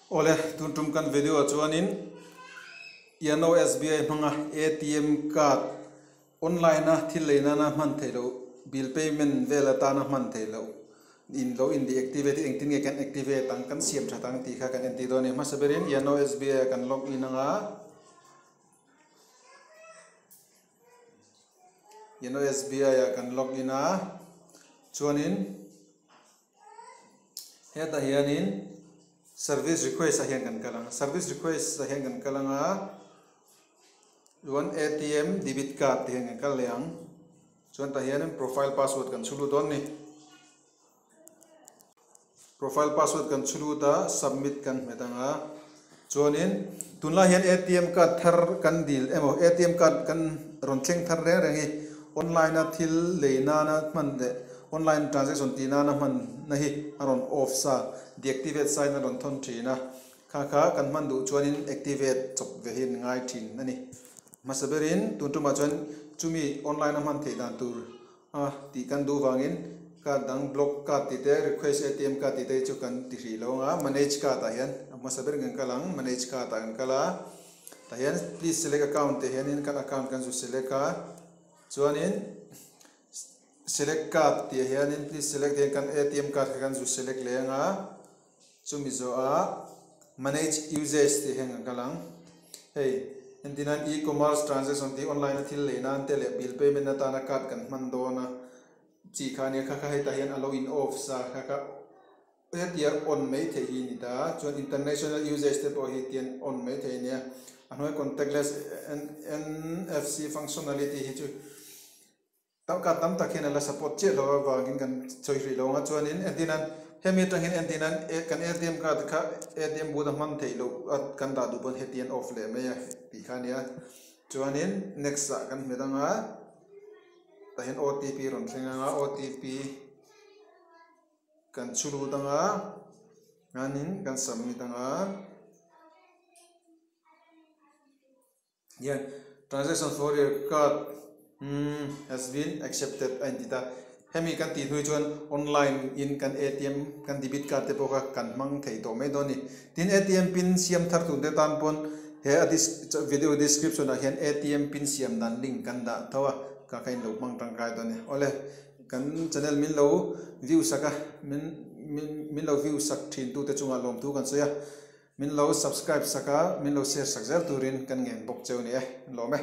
Oleh tuntum kan video acuanin Yano SBI manga ATM card online na thilena na man thelo bill payment vela ta na man thelo in lo in deactivate engtin kan activate tang kan siam thatang ti kha kan enti doni masaberin Yano SBI kan log in nga Yano SBI kan log in a chuanin heta hianin service request ahian kan kalang service request ahian kan kalang a luan ATM debit card ahian kan kalang chuan ta hian profile password kan chulu don ni profile password kan chulu ta submit kan metanga chuanin tunla hian ATM card thar kan dil emo ATM card kan roncheng thar re rengi online na thil leina na man de online transaction tina na man nahi aron off sa deactivate sign aron thon thina kha kan man du chuanin activate chop ve hin ngai thin ani masaberin tuntuma chuan chumi online na man thedan tur ti kan du wangin ka dang block ka ti te request ATM ka ti te chu kan ti ri lo nga manage ka ta hian masaber ngan kalang manage ka ta kan kala ta hian please select account te hianin kan account kan su select ka chuanin select card ti hianin please select den kan ATM card kan su select le nga chumi zo a manage users ti heng kalang hey entinan e-commerce transaction ti online thil le nan tele bill payment na ta na card kan man do na chi khania kha he ta hian allow in off sa kha tier on mai the hi ni da chuan international users te po hi tian on mai the nia anoi contactless NFC functionality hi chu tam ka tam ta khen la support che lo wangin kan choi ri lo nga chuanin entinan hemi tangin entinan kan ATM card kha ATM bu da man thei lo kan da du bon hetian off le me ya ti khania chuanin next sa kan medanga ta hen OTP ron thenga nga OTP kan chulu tanga nganin kan submit tanga yeah transaction for your card has been accepted entita hemi kan ti hui chuan online in kan ATM kan debit card te poka kan mang thei to me doni tin ATM pin siam thar tu te tan pon he this video description a hian ATM pin siam dan link kan da thawa ka kain lo mang tang kai doni ole kan channel min lo view saka min lo view sak thin tu te chunga lom tu kan soya min lo subscribe saka min lo share sak zer turin kan ngem bok cheu ni lo me